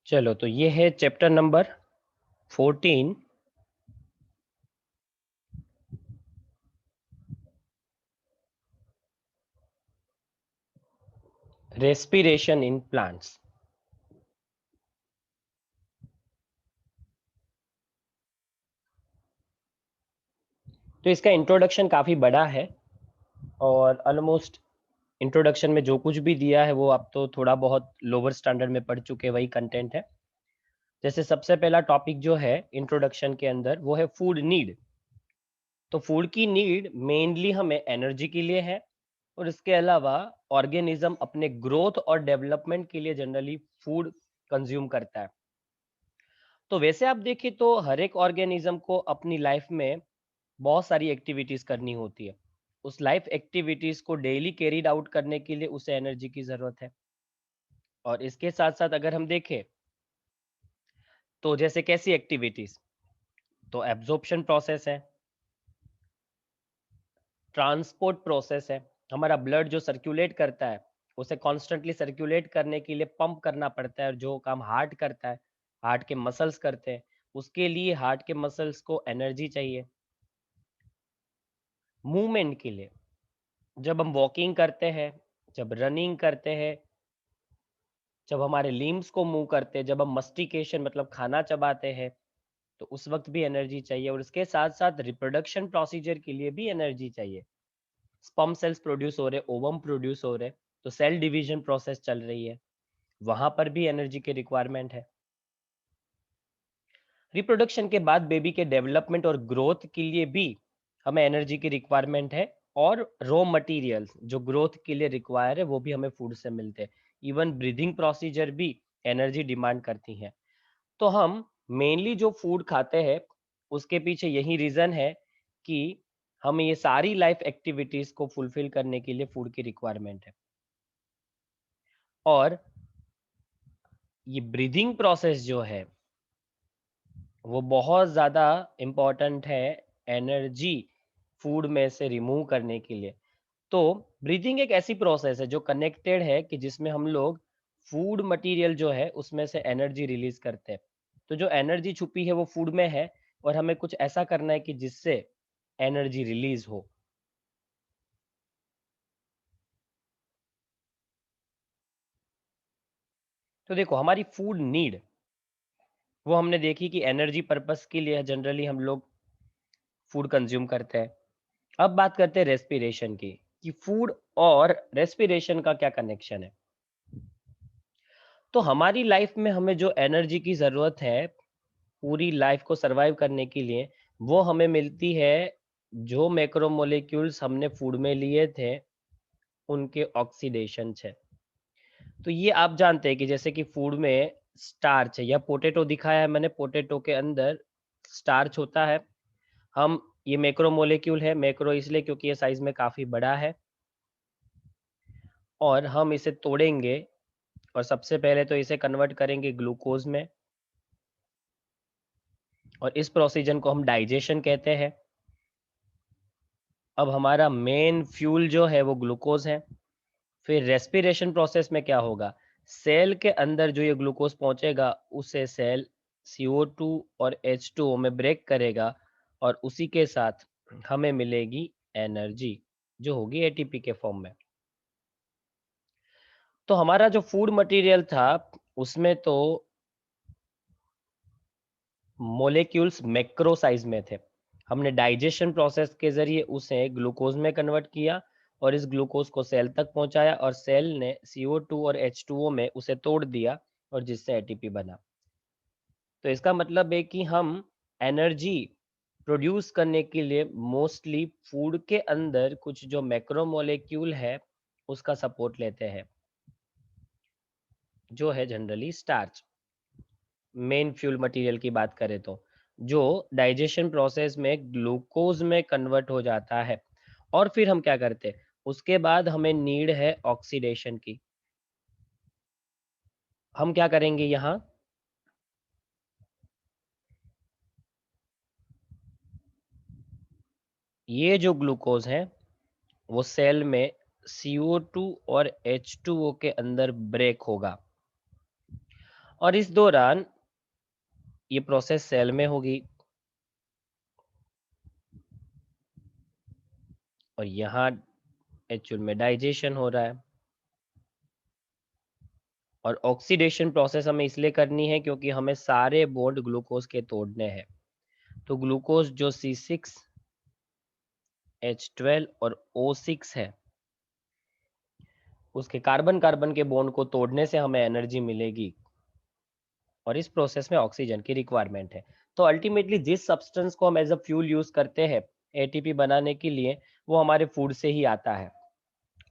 चलो, तो ये है chapter number 14। Respiration in plants. तो इसका इंट्रोडक्शन काफी बड़ा है और ऑलमोस्ट इंट्रोडक्शन में जो कुछ भी दिया है वो आप तो थोड़ा बहुत लोअर स्टैंडर्ड में पढ़ चुके, वही कंटेंट है। जैसे सबसे पहला टॉपिक जो है इंट्रोडक्शन के अंदर वो है फूड नीड। तो फूड की नीड मेनली हमें एनर्जी के लिए है और इसके अलावा ऑर्गेनिज्म अपने ग्रोथ और डेवलपमेंट के लिए जनरली फूड कंज्यूम करता है। तो वैसे आप देखें तो हर एक ऑर्गेनिज्म को अपनी लाइफ में बहुत सारी एक्टिविटीज करनी होती है। उस लाइफ एक्टिविटीज को डेली कैरीड आउट करने के लिए उसे एनर्जी की जरूरत है। और इसके साथ साथ अगर हम देखें तो जैसे कैसी एक्टिविटीज, तो एब्जॉर्प्शन प्रोसेस है, ट्रांसपोर्ट प्रोसेस है। हमारा ब्लड जो सर्कुलेट करता है उसे कॉन्स्टेंटली सर्कुलेट करने के लिए पंप करना पड़ता है, और जो काम हार्ट करता है, हार्ट के मसल्स करते हैं, उसके लिए हार्ट के मसल्स को एनर्जी चाहिए। मूवमेंट के लिए जब हम वॉकिंग करते हैं, जब रनिंग करते हैं, जब हमारे लिम्स को मूव करते हैं, जब हम मस्टिकेशन मतलब खाना चबाते हैं, तो उस वक्त भी एनर्जी चाहिए। और इसके साथ साथ रिप्रोडक्शन प्रोसीजर के लिए भी एनर्जी चाहिए। स्पर्म सेल्स प्रोड्यूस हो रहे, ओवम प्रोड्यूस हो रहे, तो सेल डिवीजन प्रोसेस चल रही है, वहां पर भी एनर्जी की रिक्वायरमेंट है। रिप्रोडक्शन के बाद बेबी के डेवलपमेंट और ग्रोथ के लिए भी हमें एनर्जी की रिक्वायरमेंट है। और रॉ मटेरियल्स जो ग्रोथ के लिए रिक्वायर है वो भी हमें फूड से मिलते हैं। इवन ब्रीदिंग प्रोसीजर भी एनर्जी डिमांड करती हैं। तो हम मेनली जो फूड खाते हैं उसके पीछे यही रीजन है कि हमें ये सारी लाइफ एक्टिविटीज को फुलफिल करने के लिए फूड की रिक्वायरमेंट है। और ये ब्रीदिंग प्रोसेस जो है वो बहुत ज़्यादा इम्पोर्टेंट है एनर्जी फूड में से रिमूव करने के लिए। तो ब्रीदिंग एक ऐसी प्रोसेस है जो कनेक्टेड है कि जिसमें हम लोग फूड मटेरियल जो है उसमें से एनर्जी रिलीज करते हैं। तो जो एनर्जी छुपी है वो फूड में है, और हमें कुछ ऐसा करना है कि जिससे एनर्जी रिलीज हो। तो देखो, हमारी फूड नीड वो हमने देखी कि एनर्जी पर्पस के लिए जनरली हम लोग फूड कंज्यूम करते हैं। अब बात करते हैं रेस्पिरेशन की, कि फूड और रेस्पिरेशन का क्या कनेक्शन है। तो हमारी लाइफ में हमें जो एनर्जी की ज़रूरत है पूरी लाइफ को सरवाइव करने के लिए, वो हमें मिलती है जो मैक्रोमोलेक्यूल्स हमने फूड में लिए थे उनके ऑक्सीडेशन से। तो ये आप जानते हैं कि जैसे कि फूड में स्टार्च है, या पोटैटो दिखाया है मैंने, पोटैटो के अंदर स्टार्च होता है। हम ये मैक्रोमोलेक्यूल है, मैक्रो इसलिए क्योंकि ये साइज में काफ़ी बड़ा है, और हम इसे तोड़ेंगे और सबसे पहले तो इसे कन्वर्ट करेंगे ग्लूकोज में, और इस प्रोसीजन को हम डाइजेशन कहते हैं। अब हमारा मेन फ्यूल जो है वो ग्लूकोज है। फिर रेस्पिरेशन प्रोसेस में क्या होगा, सेल के अंदर जो ये ग्लूकोज पहुंचेगा उसे सेल CO2 और H2O में ब्रेक करेगा, और उसी के साथ हमें मिलेगी एनर्जी जो होगी ATP के फॉर्म में। तो हमारा जो फूड मटेरियल था उसमें तो मोलेक्यूल्स मैक्रो साइज में थे। हमने डाइजेशन प्रोसेस के जरिए उसे ग्लूकोज में कन्वर्ट किया, और इस ग्लूकोज को सेल तक पहुंचाया, और सेल ने CO2 और H2O में उसे तोड़ दिया, और जिससे ATP बना। तो इसका मतलब है कि हम एनर्जी प्रोड्यूस करने के लिए मोस्टली फूड के अंदर कुछ जो मैक्रो मोलेक्यूल है उसका सपोर्ट लेते हैं, जो है generally starch. Main fuel material की बात करें तो जो डाइजेशन प्रोसेस में ग्लूकोज में कन्वर्ट हो जाता है। और फिर हम क्या करते हैं, उसके बाद हमें नीड है ऑक्सीडेशन की। हम क्या करेंगे यहाँ, ये जो ग्लूकोज है वो सेल में CO2 और H2O के अंदर ब्रेक होगा, और इस दौरान ये प्रोसेस सेल में होगी और यहाँ एक्चुअल में डाइजेशन हो रहा है। और ऑक्सीडेशन प्रोसेस हमें इसलिए करनी है क्योंकि हमें सारे बॉन्ड ग्लूकोज के तोड़ने हैं। तो ग्लूकोज जो C6H12 और O6 है, उसके कार्बन कार्बन के बॉन्ड को तोड़ने से हमें एनर्जी मिलेगी और इस प्रोसेस में ऑक्सीजन की रिक्वायरमेंट है। तो अल्टीमेटली जिस सब्सटेंस को हम एज अ फ्यूल यूज करते हैं एटीपी बनाने के लिए, वो हमारे फूड से ही आता है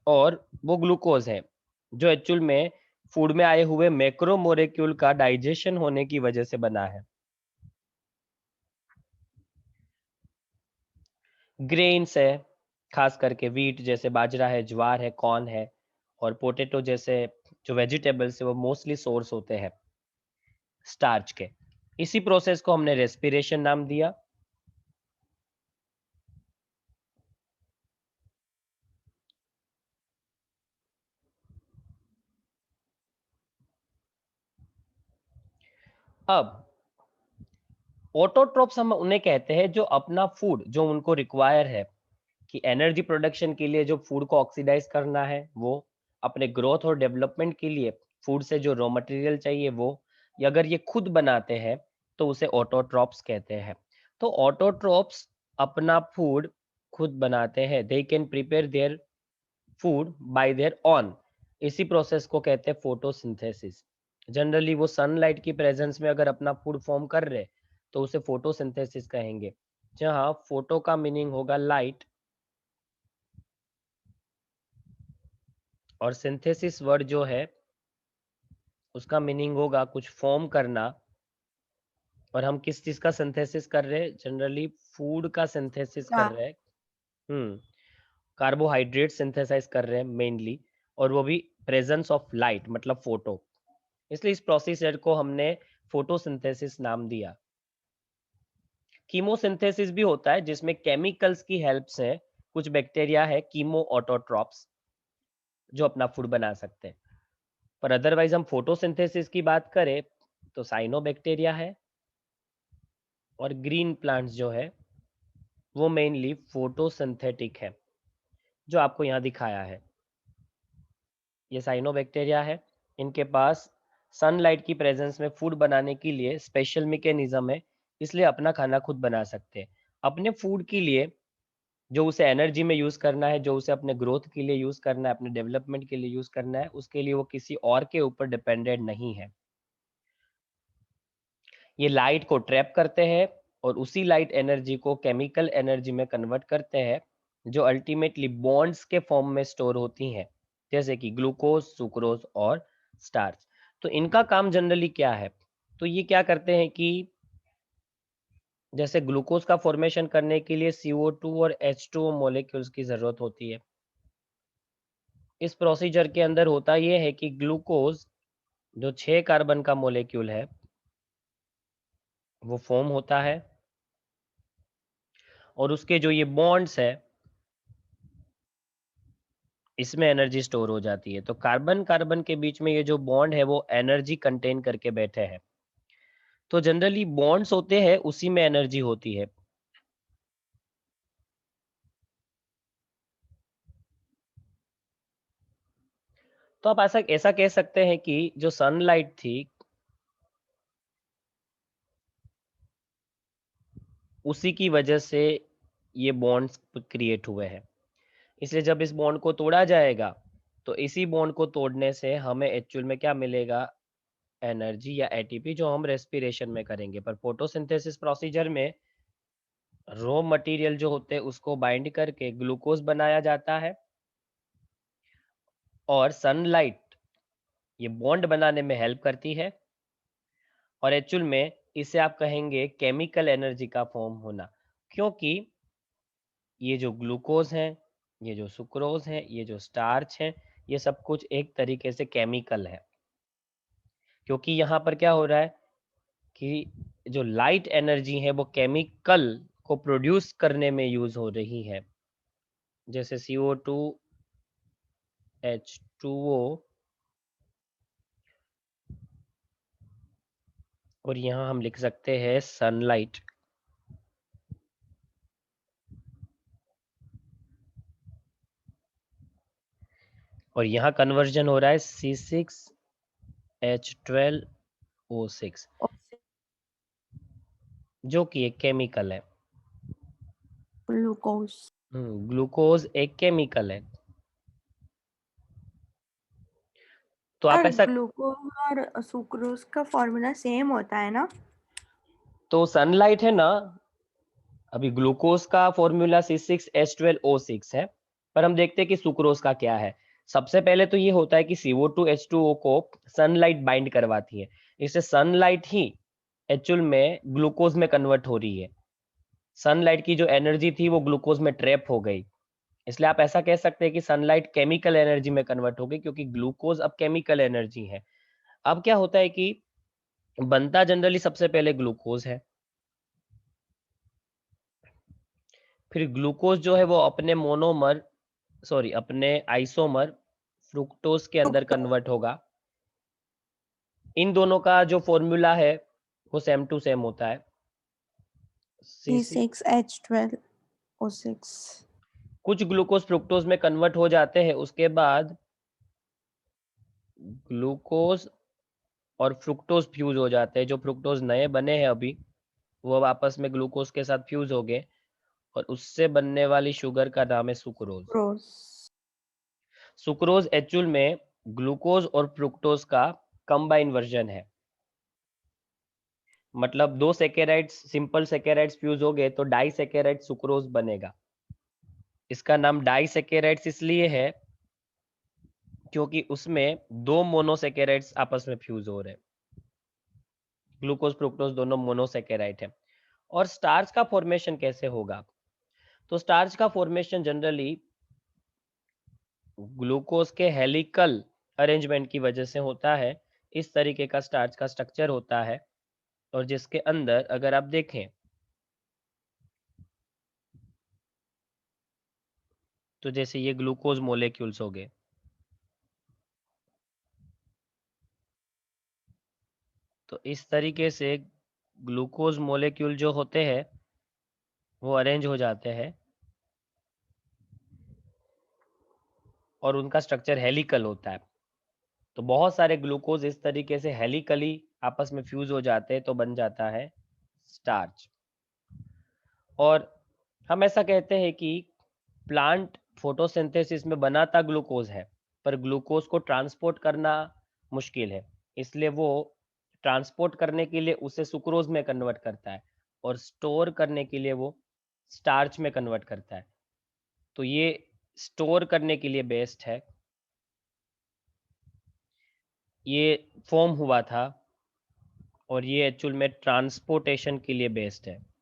और वो ग्लूकोज है जो एक्चुअल में फूड में आए हुए मैक्रो मोलेक्यूल का डाइजेशन होने की वजह से बना है। ग्रेन्स है, खास करके व्हीट जैसे बाजरा है, ज्वार है, कॉर्न है और पोटैटो जैसे जो वेजिटेबल्स है वो मोस्टली सोर्स होते हैं स्टार्च के। इसी प्रोसेस को हमने रेस्पिरेशन नाम दिया। अब ऑटोट्रोप्स हम उन्हें कहते हैं जो अपना फूड जो उनको रिक्वायर है कि एनर्जी प्रोडक्शन के लिए जो फूड को ऑक्सीडाइज करना है वो, अपने ग्रोथ और डेवलपमेंट के लिए फूड से जो रॉ मटेरियल चाहिए वो, या अगर ये खुद बनाते हैं तो उसे ऑटोट्रॉप्स कहते हैं। तो ऑटोट्रॉप्स अपना फूड खुद बनाते हैं, they can prepare their food by there on. इसी प्रोसेस को कहते हैं फोटोसिंथेसिस। जनरली वो सनलाइट की प्रेजेंस में अगर अपना फूड फॉर्म कर रहे तो उसे फोटोसिंथेसिस कहेंगे, जहाँ फोटो का मीनिंग होगा लाइट और सिंथेसिस वर्ड जो है उसका मीनिंग होगा कुछ फॉर्म करना। और हम किस चीज का सिंथेसिस कर रहे हैं? जनरली फूड का सिंथेसिस कर रहे हैं। हम्म कार्बोहाइड्रेट सिंथेसाइज कर रहे हैं मेनली, और वो भी प्रेजेंस ऑफ लाइट मतलब फोटो। इसलिए इस प्रोसीजर को हमने फोटोसिंथेसिस नाम दिया। कीमोसिंथेसिस भी होता है जिसमें केमिकल्स की हेल्प से कुछ बैक्टीरिया है कीमो ऑटोट्रॉप्स जो अपना फूड बना सकते हैं। पर अदरवाइज हम फोटोसिंथेसिस की बात करें तो साइनोबैक्टीरिया है और ग्रीन प्लांट्स जो है वो मेनली फोटोसिंथेटिक है, जो आपको यहाँ दिखाया है। ये साइनोबैक्टीरिया है, इनके पास सनलाइट की प्रेजेंस में फूड बनाने के लिए स्पेशल मैकेनिज्म है, इसलिए अपना खाना खुद बना सकते हैं। अपने फूड के लिए जो उसे एनर्जी में यूज करना है, जो उसे अपने ग्रोथ के लिए यूज करना है, अपने डेवलपमेंट के लिए यूज करना है, उसके लिए वो किसी और के ऊपर डिपेंडेंट नहीं है। ये लाइट को ट्रैप करते हैं और उसी लाइट एनर्जी को केमिकल एनर्जी में कन्वर्ट करते हैं, जो अल्टीमेटली बॉन्ड्स के फॉर्म में स्टोर होती हैं, जैसे कि ग्लूकोज, सुक्रोज और स्टार्च। तो इनका काम जनरली क्या है? तो ये क्या करते हैं कि जैसे ग्लूकोज का फॉर्मेशन करने के लिए CO2 और H2O मॉलिक्यूल्स की जरूरत होती है। इस प्रोसीजर के अंदर होता यह है कि ग्लूकोज जो 6 कार्बन का मॉलिक्यूल है वो फॉर्म होता है और उसके जो ये बॉन्ड्स है इसमें एनर्जी स्टोर हो जाती है। तो कार्बन कार्बन के बीच में ये जो बॉन्ड है वो एनर्जी कंटेन करके बैठे हैं। तो जनरली बॉन्ड्स होते हैं उसी में एनर्जी होती है। तो आप ऐसा ऐसा कह सकते हैं कि जो सनलाइट थी उसी की वजह से ये बॉन्ड्स क्रिएट हुए हैं। इसलिए जब इस बॉन्ड को तोड़ा जाएगा तो इसी बॉन्ड को तोड़ने से हमें एक्चुअल में क्या मिलेगा? एनर्जी या एटीपी, जो हम रेस्पिरेशन में करेंगे। पर फोटोसिंथेसिस प्रोसीजर में रॉ मटेरियल जो होते हैं उसको बाइंड करके ग्लूकोज बनाया जाता है और सनलाइट ये बॉन्ड बनाने में हेल्प करती है और एक्चुअल में इसे आप कहेंगे केमिकल एनर्जी का फॉर्म होना। क्योंकि ये जो ग्लूकोज है, ये जो सुक्रोज है, ये जो स्टार्च है, ये सब कुछ एक तरीके से केमिकल है। क्योंकि यहाँ पर क्या हो रहा है कि जो लाइट एनर्जी है वो केमिकल को प्रोड्यूस करने में यूज हो रही है, जैसे CO2 H2O और यहाँ हम लिख सकते हैं सनलाइट। और यहाँ कन्वर्जन हो रहा है C6H12O6, जो कि एक केमिकल है। ग्लूकोज। ग्लूकोज एक केमिकल है। तो आप और ऐसा, ग्लूकोज और सुक्रोज का फॉर्मूला सेम होता है ना? तो सनलाइट है ना, अभी ग्लूकोज का फॉर्मूला C6H12O6 है, पर हम देखते हैं कि सुक्रोज का क्या है। सबसे पहले तो ये होता है कि CO2H2O को सनलाइट बाइंड करवाती है, इससे सनलाइट ही एक्चुअल में ग्लूकोज में कन्वर्ट हो रही है। सनलाइट की जो एनर्जी थी वो ग्लूकोज में ट्रैप हो गई, इसलिए आप ऐसा कह सकते हैं कि सनलाइट केमिकल एनर्जी में कन्वर्ट हो गई, क्योंकि ग्लूकोज अब केमिकल एनर्जी है। अब क्या होता है कि बनता जनरली सबसे पहले ग्लूकोज है, फिर ग्लूकोज जो है वो अपने मोनोमर, सॉरी अपने आइसोमर फ्रुक्टोज के अंदर कन्वर्ट होगा। इन दोनों का जो फॉर्मूला है वो सेम टू सेम होता है। C6H12O6। कुछ ग्लूकोज फ्रुक्टोज में कन्वर्ट हो जाते हैं, उसके बाद ग्लूकोज और फ्रुक्टोज फ्यूज हो जाते हैं। जो फ्रुक्टोज नए बने हैं अभी, वो अब आपस में ग्लूकोज के साथ फ्यूज हो गए, और उससे बनने वाली शुगर का नाम है सुक्रोज। सुक्रोज। सुक्रोज एक्चुअल में ग्लूकोज और फ्रुक्टोज का कंबाइन वर्जन है। मतलब दो सेकेराइड्स, सिंपल सेकेराइड्स फ्यूज हो गए तो डाई सेकेराइड सुक्रोज बनेगा। इसका नाम डाई सेकेराइड्स इसलिए है क्योंकि उसमें दो मोनोसेकेराइड्स आपस में फ्यूज हो रहे हैं। ग्लूकोज फ्रुक्टोज दोनों मोनोसेकेराइड है। और स्टार्च का फॉर्मेशन कैसे होगा? तो स्टार्च का फॉर्मेशन जनरली ग्लूकोज के हेलिकल अरेंजमेंट की वजह से होता है। इस तरीके का स्टार्च का स्ट्रक्चर होता है, और जिसके अंदर अगर आप देखें तो जैसे ये ग्लूकोज मोलेक्यूल्स हो गए, तो इस तरीके से ग्लूकोज मोलेक्यूल जो होते हैं वो अरेंज हो जाते हैं, और उनका स्ट्रक्चर हेलिकल होता है। तो बहुत सारे ग्लूकोज इस तरीके से हेलिकली आपस में फ्यूज हो जाते हैं, तो बन जाता है स्टार्च। और हम ऐसा कहते हैं कि प्लांट फोटोसिंथेसिस में बनाता ग्लूकोज है, पर ग्लूकोज को ट्रांसपोर्ट करना मुश्किल है, इसलिए वो ट्रांसपोर्ट करने के लिए उसे सुक्रोज में कन्वर्ट करता है, और स्टोर करने के लिए वो स्टार्च में कन्वर्ट करता है। तो ये स्टोर करने के लिए बेस्ट है, ये फॉर्म हुआ था, और ये एक्चुअल में ट्रांसपोर्टेशन के लिए बेस्ट है।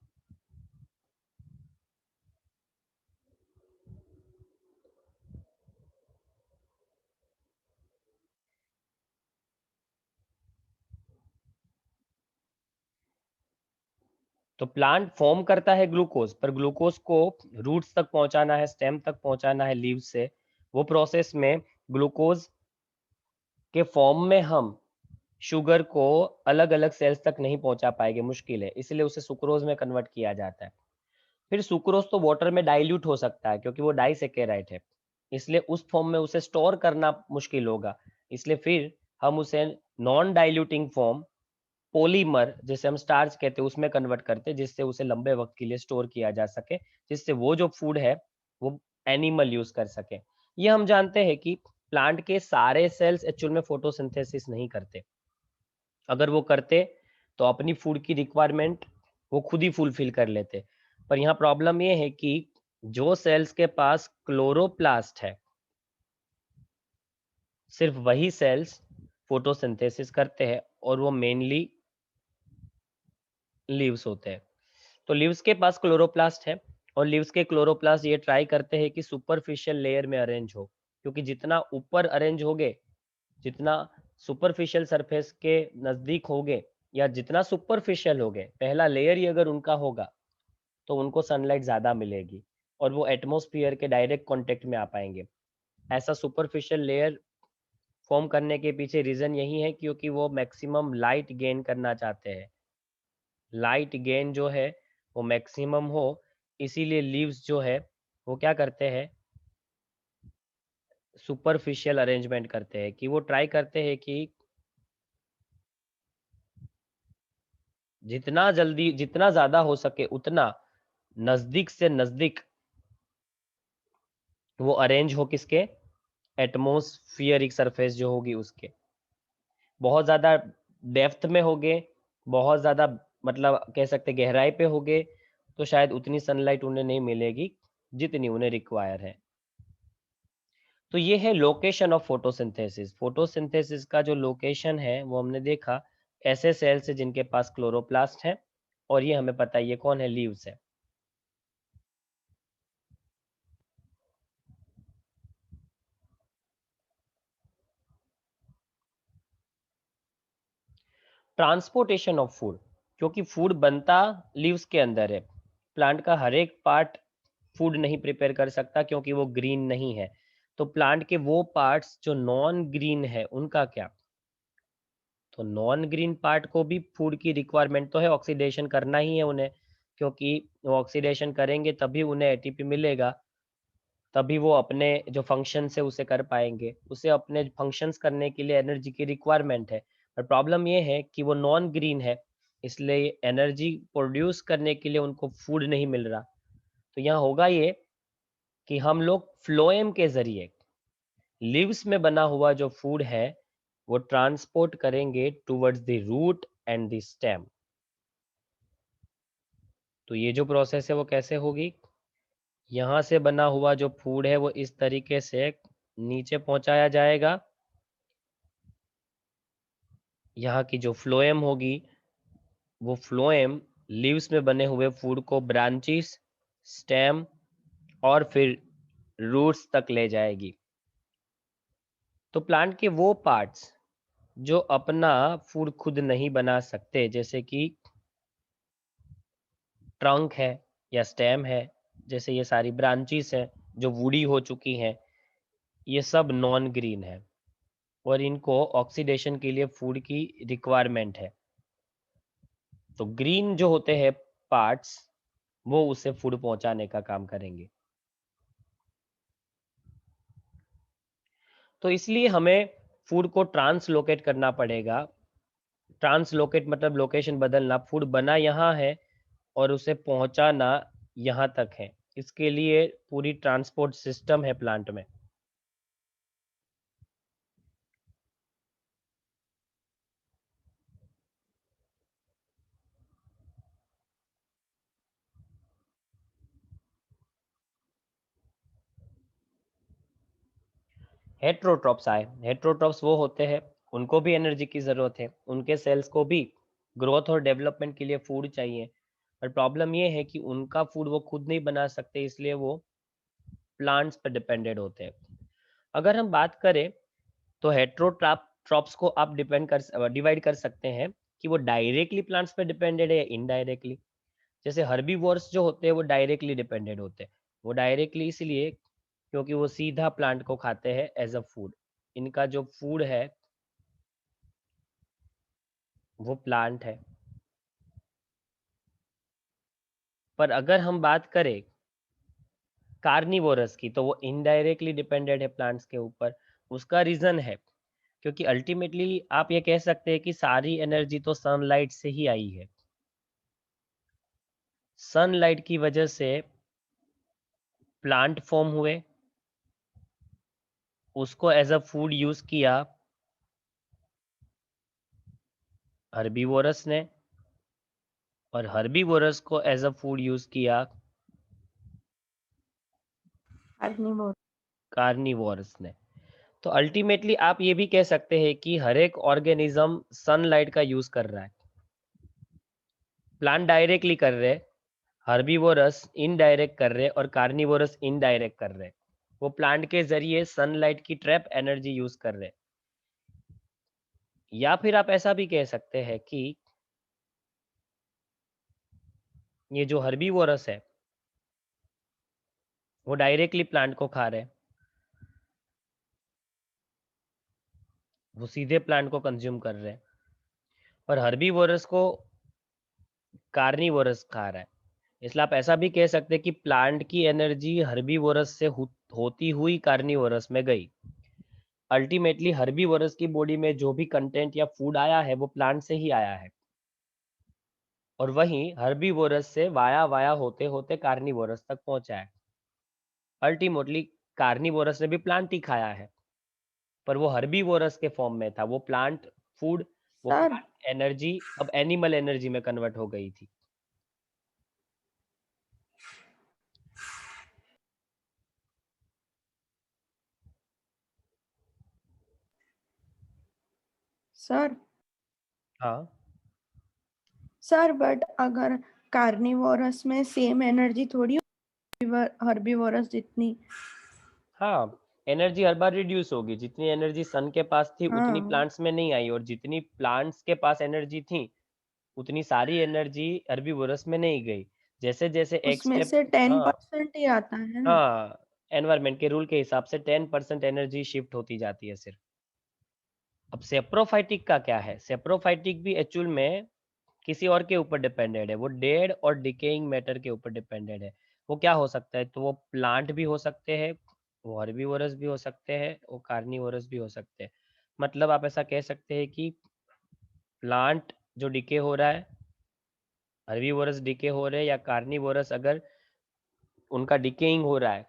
तो प्लांट फॉर्म करता है ग्लूकोज, पर ग्लूकोज को रूट्स तक पहुंचाना है, स्टेम तक पहुंचाना है लीव्स से। वो प्रोसेस में ग्लूकोज के फॉर्म में हम शुगर को अलग अलग सेल्स तक नहीं पहुंचा पाएंगे, मुश्किल है, इसलिए उसे सुक्रोज में कन्वर्ट किया जाता है। फिर सुक्रोज तो वाटर में डाइल्यूट हो सकता है क्योंकि वो डाइसेकेराइड है, इसलिए उस फॉर्म में उसे स्टोर करना मुश्किल होगा, इसलिए फिर हम उसे नॉन डाइल्यूटिंग फॉर्म, पॉलीमर जिसे हम स्टार्च कहते हैं, उसमें कन्वर्ट करते हैं, जिससे उसे लंबे वक्त के लिए स्टोर किया जा सके, जिससे वो जो फूड है वो एनिमल यूज कर सके। ये हम जानते हैं कि प्लांट के सारे सेल्स एक्चुअल में फोटोसिंथेसिस नहीं करते। अगर वो करते तो अपनी फूड की रिक्वायरमेंट वो खुद ही फुलफिल कर लेते। पर यहाँ प्रॉब्लम ये है कि जो सेल्स के पास क्लोरोप्लास्ट है, सिर्फ वही सेल्स फोटोसिंथेसिस करते हैं, और वो मेनली लीव्स होते हैं। तो लीव्स के पास क्लोरोप्लास्ट है, और लीव्स के क्लोरोप्लास्ट ये ट्राई करते हैं कि सुपरफिशियल लेयर में अरेंज हो, क्योंकि जितना ऊपर अरेंज होगे, जितना सुपरफिशियल सरफेस के नजदीक होगे, या जितना सुपरफिशियल होगे, पहला लेयर ही अगर उनका होगा तो उनको सनलाइट ज्यादा मिलेगी, और वो एटमॉस्फेयर के डायरेक्ट कांटेक्ट में आ पाएंगे। ऐसा सुपरफिशियल लेयर फॉर्म करने के पीछे रीजन यही है क्योंकि वो मैक्सिमम लाइट गेन करना चाहते हैं। लाइट गेन जो है वो मैक्सिमम हो, इसीलिए लीव्स जो है वो क्या करते हैं, सुपरफिशियल अरेंजमेंट करते हैं, कि वो ट्राई करते हैं कि जितना जल्दी जितना ज्यादा हो सके उतना नजदीक से नजदीक वो अरेंज हो, किसके, एटमोस्फियरिक सरफेस जो होगी उसके। बहुत ज़्यादा डेप्थ में होगे, बहुत ज़्यादा मतलब कह सकते गहराई पे होगे, तो शायद उतनी सनलाइट उन्हें नहीं मिलेगी जितनी उन्हें रिक्वायर है। तो ये है लोकेशन ऑफ फोटोसिंथेसिस। फोटोसिंथेसिस का जो लोकेशन है वो हमने देखा, ऐसे सेल्स है जिनके पास क्लोरोप्लास्ट है, और ये हमें पता है ये कौन है, लीव्स है। ट्रांसपोर्टेशन ऑफ फूड, क्योंकि फूड बनता लीव्स के अंदर है, प्लांट का हर एक पार्ट फूड नहीं प्रिपेयर कर सकता क्योंकि वो ग्रीन नहीं है। तो प्लांट के वो पार्ट्स जो नॉन ग्रीन है उनका क्या, तो नॉन ग्रीन पार्ट को भी फूड की रिक्वायरमेंट तो है, ऑक्सीडेशन करना ही है उन्हें, क्योंकि वो ऑक्सीडेशन करेंगे तभी उन्हें एटीपी मिलेगा, तभी वो अपने जो फंक्शन है उसे कर पाएंगे, उसे अपने फंक्शंस करने के लिए एनर्जी की रिक्वायरमेंट है। पर प्रॉब्लम ये है कि वो नॉन ग्रीन है, इसलिए एनर्जी प्रोड्यूस करने के लिए उनको फूड नहीं मिल रहा। तो यहाँ होगा ये कि हम लोग फ्लोएम के जरिए लीव्स में बना हुआ जो फूड है वो ट्रांसपोर्ट करेंगे towards the root and the stem. तो ये जो प्रोसेस है वो कैसे होगी, यहाँ से बना हुआ जो फूड है वो इस तरीके से नीचे पहुंचाया जाएगा, यहाँ की जो फ्लोएम होगी वो फ्लोएम लीव्स में बने हुए फूड को ब्रांचेस, स्टेम और फिर रूट्स तक ले जाएगी। तो प्लांट के वो पार्ट्स जो अपना फूड खुद नहीं बना सकते, जैसे कि ट्रंक है या स्टेम है, जैसे ये सारी ब्रांचेस हैं जो वुडी हो चुकी हैं, ये सब नॉन ग्रीन है और इनको ऑक्सीडेशन के लिए फूड की रिक्वायरमेंट है। तो ग्रीन जो होते हैं पार्ट्स वो उसे फूड पहुंचाने का काम करेंगे। तो इसलिए हमें फूड को ट्रांसलोकेट करना पड़ेगा। ट्रांसलोकेट मतलब लोकेशन बदलना, फूड बना यहाँ है और उसे पहुंचाना यहाँ तक है, इसके लिए पूरी ट्रांसपोर्ट सिस्टम है प्लांट में। हेट्रोट्रॉप्स आए, हेट्रोट्रॉप्स वो होते हैं उनको भी एनर्जी की ज़रूरत है, उनके सेल्स को भी ग्रोथ और डेवलपमेंट के लिए फूड चाहिए। पर प्रॉब्लम ये है कि उनका फूड वो खुद नहीं बना सकते, इसलिए वो प्लांट्स पर डिपेंडेंट होते हैं। अगर हम बात करें तो हेट्रोट्रॉप्स को आप डिवाइड कर सकते हैं कि वो डायरेक्टली प्लांट्स पे डिपेंडेंट है या इनडायरेक्टली। जैसे हर्बीवोर्स जो होते हैं वो डायरेक्टली डिपेंडेंट होते हैं, वो डायरेक्टली इसलिए क्योंकि वो सीधा प्लांट को खाते हैं एज अ फूड, इनका जो फूड है वो प्लांट है। पर अगर हम बात करें कार्निवोरस की तो वो इनडायरेक्टली डिपेंडेंट है प्लांट्स के ऊपर। उसका रीजन है क्योंकि अल्टीमेटली आप ये कह सकते हैं कि सारी एनर्जी तो सनलाइट से ही आई है। सनलाइट की वजह से प्लांट फॉर्म हुए, उसको एज अ फूड यूज किया हर्बीवोरस ने, और हर्बीवोरस को एज अ फूड यूज किया कार्निवोर। कार्निवोरस ने। तो अल्टीमेटली आप ये भी कह सकते हैं कि हर एक ऑर्गेनिज्म सनलाइट का यूज कर रहा है। प्लांट डायरेक्टली कर रहे, हर्बीवोरस इनडायरेक्ट कर रहे और कार्निवोरस इनडायरेक्ट कर रहे। वो प्लांट के जरिए सनलाइट की ट्रैप एनर्जी यूज कर रहे। या फिर आप ऐसा भी कह सकते हैं कि ये जो हर्बीवोरस है वो डायरेक्टली प्लांट को खा रहे, वो सीधे प्लांट को कंज्यूम कर रहे हैं। और हर्बीवोरस को कार्निवोरस खा रहा है। इसलिए आप ऐसा भी कह सकते हैं कि प्लांट की एनर्जी हर्बीवोरस से होती हुई कार्निवोरस में गई। अल्टीमेटली हर्बीवोरस की बॉडी में जो भी कंटेंट या फूड आया है वो प्लांट से ही आया है, और वहीं हर्बीवोरस से वाया वाया होते होते कार्निवोरस तक पहुंचा है। अल्टीमेटली कार्निवोरस ने भी प्लांट ही खाया है, पर वो हर्बीवोरस के फॉर्म में था। वो प्लांट फूड, वो सर प्लांट एनर्जी अब एनिमल एनर्जी में कन्वर्ट हो गई थी। सर हाँ सर बट अगर कार्निवोरस में सेम एनर्जी थोड़ी हर्बीवोरस जितनी। हाँ, एनर्जी हर बार रिड्यूस होगी। जितनी एनर्जी सन के पास थी उतनी हाँ, प्लांट्स में नहीं आई, और जितनी प्लांट्स के पास एनर्जी थी उतनी सारी एनर्जी हर्बीवोरस में नहीं गई। जैसे जैसे एक उसमें स्टेप, से टेन हाँ परसेंट ही आता है ना। हाँ, एनवायरमेंट के रूल के हिसाब से 10% एनर्जी शिफ्ट होती जाती है सिर्फ। अब सेप्रोफाइटिक का क्या है? सेप्रोफाइटिक भी एक्चुअल में किसी और के ऊपर डिपेंडेंट है। वो डेड और डिकेइंग मैटर के ऊपर डिपेंडेंट है। वो क्या हो सकता है? तो वो प्लांट भी हो सकते हैं, वो हर्बीवोरस भी हो सकते हैं, वो कार्निवोरस भी हो सकते हैं। मतलब आप ऐसा कह सकते हैं कि प्लांट जो डिके हो रहा है, हर्बीवोरस डिके हो रहे हैं या कार्निवोरस अगर उनका डिकेइंग हो रहा है,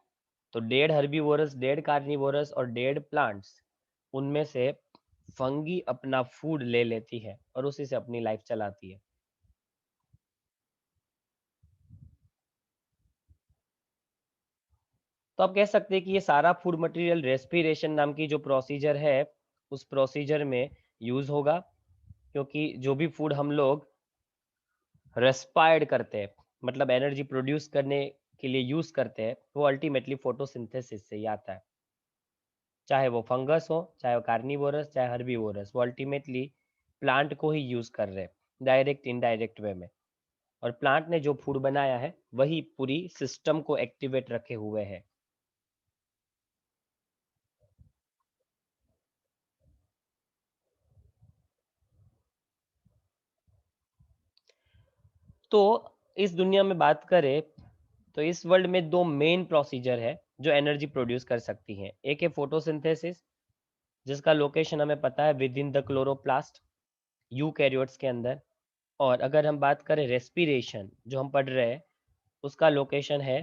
तो डेड हर्बीवोरस, डेड कार्निवोरस और डेड प्लांट्स, उनमें से फंगी अपना फूड ले लेती है और उसी से अपनी लाइफ चलाती है। तो आप कह सकते हैं कि ये सारा फूड मटेरियल रेस्पिरेशन नाम की जो प्रोसीजर है, उस प्रोसीजर में यूज होगा, क्योंकि जो भी फूड हम लोग रेस्पायर्ड करते हैं, मतलब एनर्जी प्रोड्यूस करने के लिए यूज करते हैं, वो अल्टीमेटली फोटोसिंथेसिस से ही आता है। चाहे वो फंगस हो, चाहे वो कार्निवोरस, चाहे हर्बीवोरस, वो अल्टीमेटली प्लांट को ही यूज कर रहे हैं डायरेक्ट इनडायरेक्ट वे में। और प्लांट ने जो फूड बनाया है वही पूरी सिस्टम को एक्टिवेट रखे हुए है। तो इस दुनिया में बात करें तो इस वर्ल्ड में दो मेन प्रोसीजर है जो एनर्जी प्रोड्यूस कर सकती हैं। एक है फोटोसिंथेसिस, जिसका लोकेशन हमें पता है with in the chloroplast, eukaryotes के अंदर। और अगर हम बात करें रेस्पिरेशन जो हम पढ़ रहे हैं, उसका लोकेशन है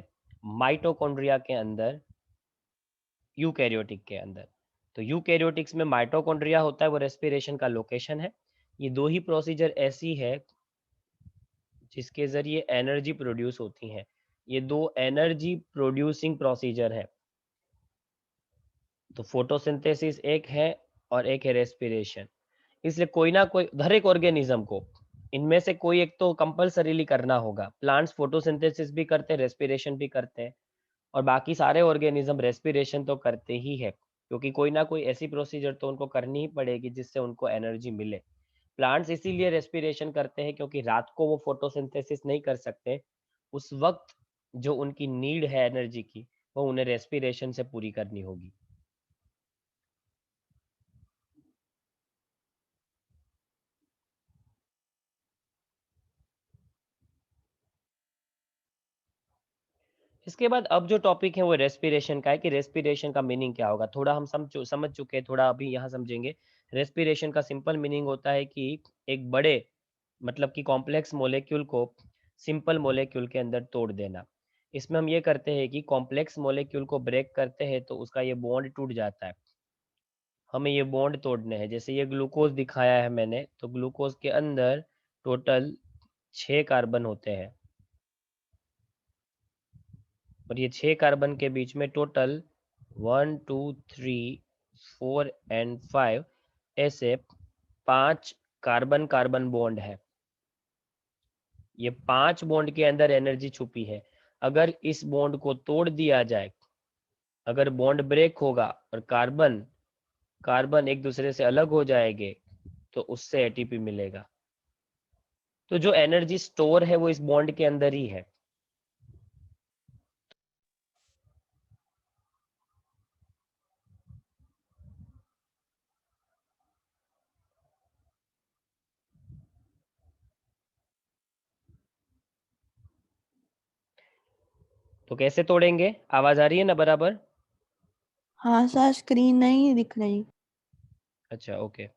माइटोकॉन्ड्रिया के अंदर, यूकैरियोटिक के अंदर। तो यूकैरियोटिक्स में माइटोकॉन्ड्रिया होता है, वो रेस्पिरेशन का लोकेशन है। ये दो ही प्रोसीजर ऐसी है जिसके ज़रिए एनर्जी प्रोड्यूस होती हैं। ये दो एनर्जी प्रोड्यूसिंग प्रोसीजर है। तो फोटोसिंथेसिस एक है और एक है रेस्पिरेशन। इसलिए कोई ना कोई, हर एक ऑर्गेनिज्म को इनमें से कोई एक तो कंपलसरीली करना होगा। प्लांट्स फोटोसिंथेसिस भी करते हैं, रेस्पिरेशन भी करते हैं, और बाकी सारे ऑर्गेनिज्म रेस्पिरेशन तो करते ही है, क्योंकि कोई ना कोई ऐसी प्रोसीजर तो उनको करनी ही पड़ेगी जिससे उनको एनर्जी मिले। प्लांट्स इसीलिए रेस्पिरेशन करते हैं क्योंकि रात को वो फोटोसिंथेसिस नहीं कर सकते। उस वक्त जो उनकी नीड है एनर्जी की, वो उन्हें रेस्पिरेशन से पूरी करनी होगी। इसके बाद अब जो टॉपिक है वो रेस्पिरेशन का है, कि रेस्पिरेशन का मीनिंग क्या होगा। थोड़ा हम समझ चुके हैं, थोड़ा अभी यहाँ समझेंगे। रेस्पिरेशन का सिंपल मीनिंग होता है कि एक बड़े, मतलब कि कॉम्प्लेक्स मोलेक्यूल को सिंपल मोलेक्यूल के अंदर तोड़ देना। इसमें हम ये करते हैं कि कॉम्प्लेक्स मोलेक्यूल को ब्रेक करते हैं तो उसका ये बॉन्ड टूट जाता है। हमें ये बॉन्ड तोड़ने हैं। जैसे ये ग्लूकोज दिखाया है मैंने, तो ग्लूकोज के अंदर टोटल 6 कार्बन होते हैं, और ये 6 कार्बन के बीच में टोटल 1 2 3 4 एंड 5 ऐसे 5 कार्बन कार्बन बॉन्ड है। ये 5 बॉन्ड के अंदर एनर्जी छुपी है। अगर इस बॉन्ड को तोड़ दिया जाए, अगर बॉन्ड ब्रेक होगा और कार्बन कार्बन एक दूसरे से अलग हो जाएंगे, तो उससे एटीपी मिलेगा। तो जो एनर्जी स्टोर है वो इस बॉन्ड के अंदर ही है। तो कैसे तोड़ेंगे? आवाज आ रही है ना बराबर? हाँ सर, स्क्रीन नहीं दिख रही। अच्छा, ओके।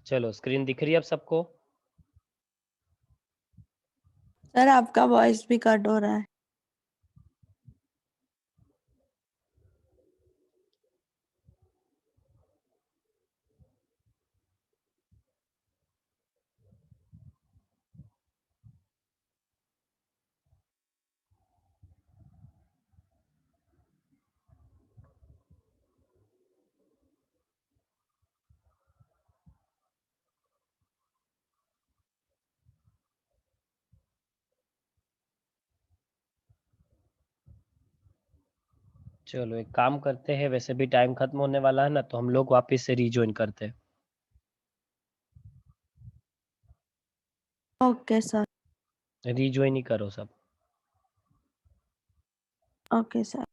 चलो, स्क्रीन दिख रही है अब सबको? सर आपका वॉइस भी कट हो रहा है। चलो एक काम करते हैं, वैसे भी टाइम खत्म होने वाला है ना, तो हम लोग वापस से रीजॉइन करते हैं। Okay sir. रीजॉइन ही करो सब। Okay sir.